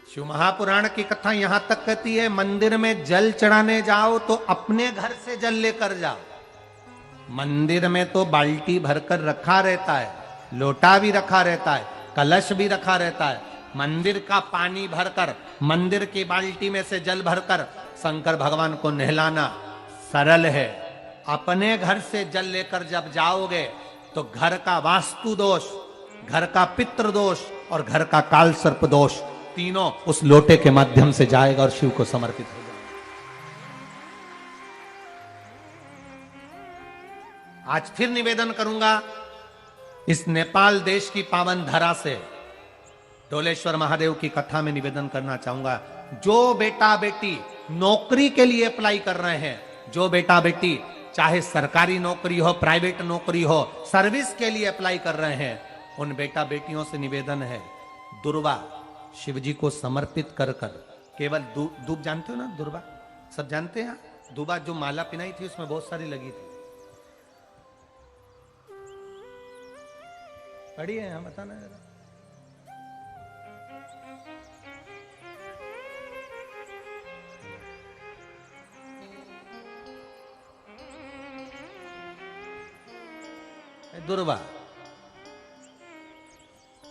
शिव महापुराण की कथा यहां तक कहती है, मंदिर में जल चढ़ाने जाओ तो अपने घर से जल लेकर जाओ। मंदिर में तो बाल्टी भरकर रखा रहता है, लोटा भी रखा रहता है, कलश भी रखा रहता है। मंदिर का पानी भरकर, मंदिर की बाल्टी में से जल भरकर शंकर भगवान को नहलाना सरल है। अपने घर से जल लेकर जब जाओगे तो घर का वास्तु दोष, घर का पितृ दोष और घर का काल सर्प दोष तीनों उस लोटे के माध्यम से जाएगा और शिव को समर्पित हो जाएगा। आज फिर निवेदन करूंगा, इस नेपाल देश की पावन धरा से डोलेश्वर महादेव की कथा में निवेदन करना चाहूंगा। जो बेटा बेटी नौकरी के लिए अप्लाई कर रहे हैं, जो बेटा बेटी चाहे सरकारी नौकरी हो, प्राइवेट नौकरी हो, सर्विस के लिए अप्लाई कर रहे हैं, उन बेटा बेटियों से निवेदन है, दुर्वा शिव जी को समर्पित कर कर केवल दूब जानते हो ना, दुर्वा सब जानते हैं। दुबा जो माला पिनाई थी उसमें बहुत सारी लगी थी, पढ़ी है, बताना जरा। दुर्वा,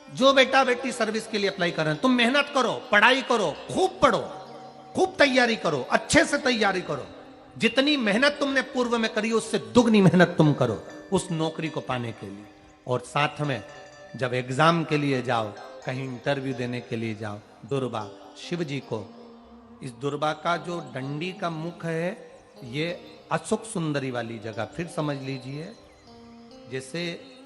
जो बेटा बेटी सर्विस के लिए अप्लाई कर रहे हैं, तुम मेहनत करो, पढ़ाई करो, खूब पढ़ो, खूब तैयारी करो, अच्छे से तैयारी करो। जितनी मेहनत तुमने पूर्व में करी उससे दुगनी मेहनत तुम करो उस नौकरी को पाने के लिए। और साथ में जब एग्जाम के लिए जाओ, कहीं इंटरव्यू देने के लिए जाओ, दुर्वा शिव जी को, इस दुर्वा का जो डंडी का मुख है ये अशोक सुंदरी वाली जगह, फिर समझ लीजिए जैसे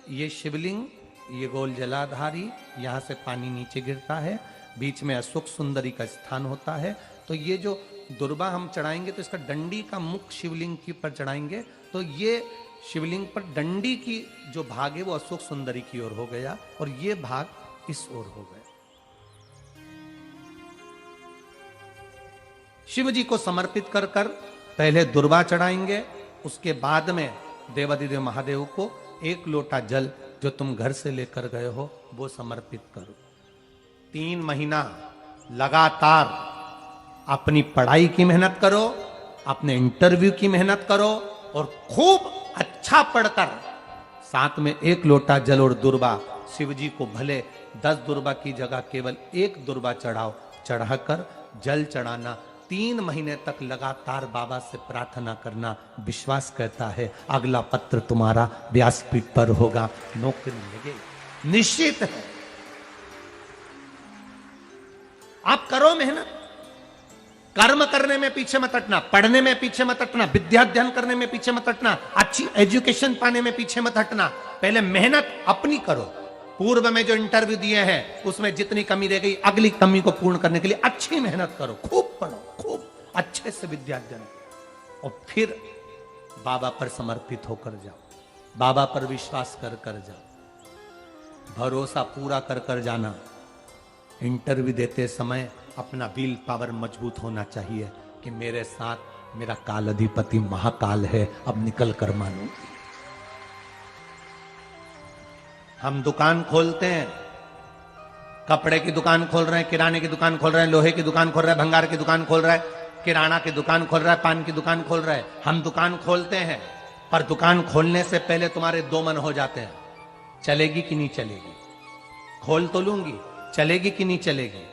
ये शिवलिंग, ये गोल जलाधारी, यहां से पानी नीचे गिरता है, बीच में अशोक सुंदरी का स्थान होता है। तो ये जो दुर्वा हम चढ़ाएंगे तो इसका डंडी का मुख शिवलिंग की पर चढ़ाएंगे तो ये शिवलिंग पर डंडी की जो भाग है वो अशोक सुंदरी की ओर हो गया और ये भाग इस ओर हो गया। शिव जी को समर्पित कर कर पहले दुर्वा चढ़ाएंगे, उसके बाद में देवाधिदेव महादेव को एक लोटा जल जो तुम घर से लेकर गए हो वो समर्पित करो। 3 महीना लगातार अपनी पढ़ाई की मेहनत करो, अपने इंटरव्यू की मेहनत करो और खूब अच्छा पढ़कर साथ में एक लोटा जल और दुर्वा शिव जी को भले 10 दुर्वा की जगह केवल एक दुर्वा चढ़ाओ, चढ़ाकर जल चढ़ाना, 3 महीने तक लगातार बाबा से प्रार्थना करना। विश्वास कहता है अगला पत्र तुम्हारा व्यासपीठ पर होगा, नौकरी मिलेगी, निश्चित है। आप करो मेहनत, कर्म करने में पीछे मत हटना, पढ़ने में पीछे मत हटना, विद्या अध्ययन करने में पीछे मत हटना, अच्छी एजुकेशन पाने में पीछे मत हटना। पहले मेहनत अपनी करो। पूर्व में जो इंटरव्यू दिए हैं उसमें जितनी कमी रह गई, अगली कमी को पूर्ण करने के लिए अच्छी मेहनत करो, खूब पढ़ो, खूब अच्छे से विद्या अध्ययन और फिर बाबा पर समर्पित होकर जाओ, बाबा पर विश्वास कर कर जाओ, भरोसा पूरा कर कर जाना। इंटरव्यू देते समय अपना विल पावर मजबूत होना चाहिए कि मेरे साथ मेरा काल अधिपति महाकाल है, अब निकल कर मानो। हम दुकान खोलते हैं, कपड़े की दुकान खोल रहे हैं, किराने की दुकान खोल रहे हैं, लोहे की दुकान खोल रहे हैं, भंगार की दुकान खोल रहे हैं, किराना की दुकान खोल रहा है, पान की दुकान खोल रहा है। हम दुकान खोलते हैं पर दुकान खोलने से पहले तुम्हारे 2 मन हो जाते हैं, चलेगी कि नहीं चलेगी, खोल तो लूंगी, चलेगी कि नहीं चलेगी।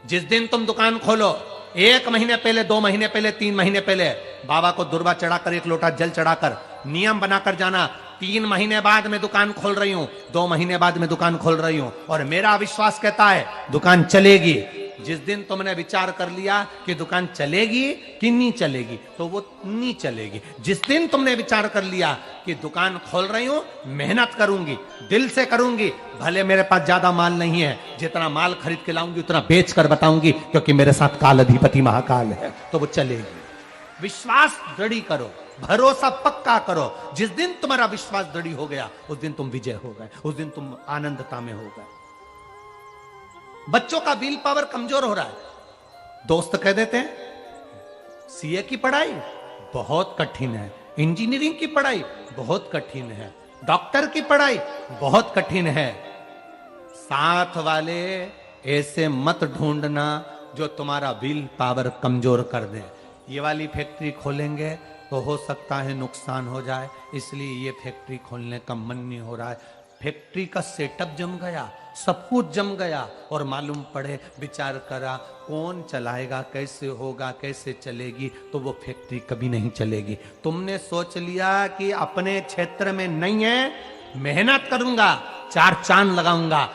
जिस दिन तुम दुकान खोलो 1 महीने पहले, 2 महीने पहले, 3 महीने पहले बाबा को दुर्वा चढ़ाकर एक लोटा जल चढ़ाकर नियम बनाकर जाना, 3 महीने बाद मैं दुकान खोल रही हूं, 2 महीने बाद मैं दुकान खोल रही हूं और मेरा विश्वास कहता है दुकान चलेगी। जिस दिन तुमने विचार कर लिया कि दुकान चलेगी कि नहीं चलेगी तो वो नहीं चलेगी। जिस दिन तुमने विचार कर लिया कि दुकान खोल रही हूं, मेहनत करूंगी, दिल से करूंगी, भले मेरे पास ज्यादा माल नहीं है, जितना माल खरीद के लाऊंगी उतना बेच कर बताऊंगी क्योंकि मेरे साथ काल अधिपति महाकाल है, तो वो चलेगी। विश्वास दृढ़ करो, भरोसा पक्का करो। जिस दिन तुम्हारा विश्वास दृढ़ हो गया उस दिन तुम विजय हो गए, उस दिन तुम आनंदता में हो गए। बच्चों का विल पावर कमजोर हो रहा है, दोस्त कह देते हैं सीए की पढ़ाई बहुत कठिन है, इंजीनियरिंग की पढ़ाई बहुत कठिन है, डॉक्टर की पढ़ाई बहुत कठिन है। साथ वाले ऐसे मत ढूंढना जो तुम्हारा विल पावर कमजोर कर दे। ये वाली फैक्ट्री खोलेंगे तो हो सकता है नुकसान हो जाए, इसलिए ये फैक्ट्री खोलने का मन नहीं हो रहा है। फैक्ट्री का सेटअप जम गया, सब कुछ जम गया, और मालूम पड़े, विचार करा कौन चलाएगा, कैसे होगा, कैसे चलेगी, तो वो फैक्ट्री कभी नहीं चलेगी। तुमने सोच लिया कि अपने क्षेत्र में नहीं है, मेहनत करूंगा, चार चांद लगाऊंगा,